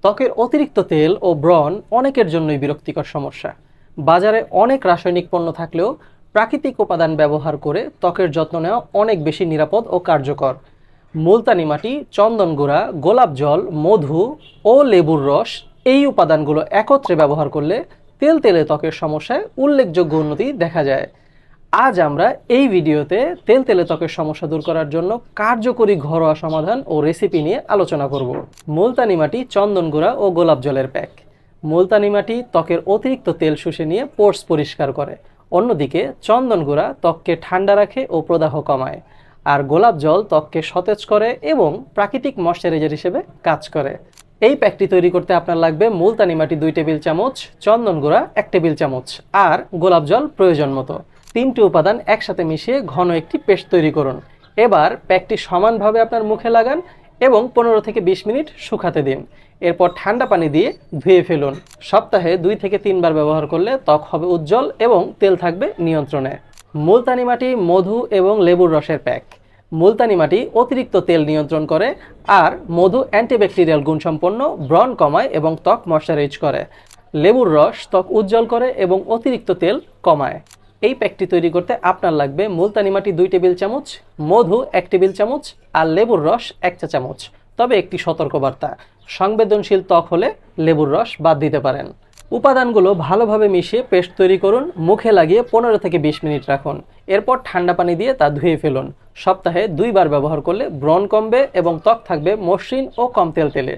ত্বকের অতিরিক্ত তেল ও ব্রণ অনেকের জন্যই বিরক্তিকর সমস্যা। বাজারে অনেক রাসায়নিক পণ্য থাকলেও প্রাকৃতিক উপাদান ব্যবহার করে ত্বকের যত্ন নেওয়া অনেক বেশি নিরাপদ ও কার্যকর। মুলতানি মাটি, চন্দন গুঁড়া, গোলাপ জল, মধু ও লেবুর রস এই উপাদানগুলো একত্রে ব্যবহার করলে তেলতেলে ত্বকের সমস্যায় উল্লেখযোগ্য উন্নতি দেখা যায়। আজ আমরা এই ভিডিওতে তেলতেলে ত্বকের সমস্যা দূর করার জন্য কার্যকরী ঘরোয়া সমাধান ও রেসিপি নিয়ে আলোচনা করব। মুলতানি মাটি, চন্দন গুঁড়া ও গোলাপ জলের প্যাক। মুলতানি মাটি ত্বকের অতিরিক্ত তেল শুষে নিয়ে পোর্স পরিষ্কার করে, অন্যদিকে চন্দন গুঁড়া ত্বককে ঠান্ডা রাখে ও প্রদাহ কমায়, আর গোলাপ জল ত্বককে সতেজ করে এবং প্রাকৃতিক ময়শ্চারাইজার হিসেবে কাজ করে। এই প্যাকটি তৈরি করতে আপনার লাগবে মুলতানি মাটি 2 টেবিল চামচ, চন্দন গুঁড়া 1 টেবিল চামচ আর গোলাপ জল প্রয়োজন মতো। 3টি উপাদান একসাথে মিশিয়ে ঘন একটি পেস্ট তৈরি করুন। এবার প্যাকটি সমানভাবে আপনার মুখে লাগান এবং 15 থেকে 20 মিনিট শুকাতে দিন। এরপর ঠান্ডা পানি দিয়ে ধুয়ে ফেলুন। সপ্তাহে 2 থেকে 3 বার ব্যবহার করলে ত্বক হবে উজ্জ্বল এবং তেল থাকবে নিয়ন্ত্রণে। মুলতানি মাটি, মধু এবং লেবুর রসের প্যাক। মুলতানি মাটি অতিরিক্ত তেল নিয়ন্ত্রণ করে আর মধু অ্যান্টিব্যাকটেরিয়াল গুণসম্পন্ন, ব্রণ কমায় এবং ত্বক ময়শ্চারাইজ করে। লেবুর রস ত্বক উজ্জ্বল করে এবং অতিরিক্ত তেল কমায়। এই প্যাকটি তৈরি করতে আপনার লাগবে মুলতানি মাটি 2 টেবিল চামচ, মধু 1 টেবিল চামচ আর লেবুর রস 1 চা চামচ। তবে একটি সতর্কবার্তা, সংবেদনশীল ত্বক হলে লেবুর রস বাদ দিতে পারেন। উপাদানগুলো ভালোভাবে মিশিয়ে পেস্ট তৈরি করুন। মুখে লাগিয়ে 15 থেকে 20 মিনিট রাখুন। এরপর ঠান্ডা পানি দিয়ে তা ধুয়ে ফেলুন। সপ্তাহে 2 বার ব্যবহার করলে ব্রণ কমবে এবং ত্বক থাকবে মসৃণ ও কম তেলতেলে।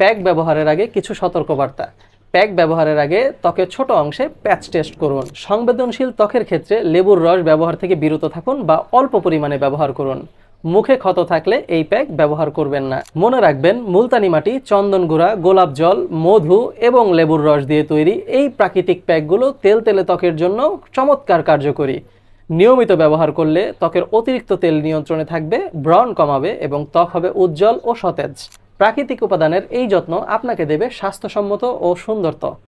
প্যাক ব্যবহারের আগে কিছু সতর্কবার্তা। প্যাক ব্যবহারের আগে ত্বকের ছোট অংশে প্যাচ টেস্ট করুন। সংবেদনশীল ত্বকের ক্ষেত্রে লেবুর রস ব্যবহার থেকে বিরত থাকুন বা অল্প পরিমাণে ব্যবহার করুন। মুখে ক্ষত থাকলে এই প্যাক ব্যবহার করবেন না। মনে রাখবেন, মুলতানি মাটি, চন্দন গুঁড়া, গোলাপ জল, মধু এবং লেবুর রস দিয়ে তৈরি এই প্রাকৃতিক প্যাকগুলো তেলতেলে ত্বকের জন্য চমৎকার কার্যকরী। নিয়মিত ব্যবহার করলে ত্বকের অতিরিক্ত তেল নিয়ন্ত্রণে থাকবে, ব্রণ কমাবে এবং ত্বক হবে উজ্জ্বল ও সতেজ। প্রাকৃতিক উপাদানের এই যত্ন আপনাকে দেবে স্বাস্থ্যসম্মত ও সুন্দর ত্বক।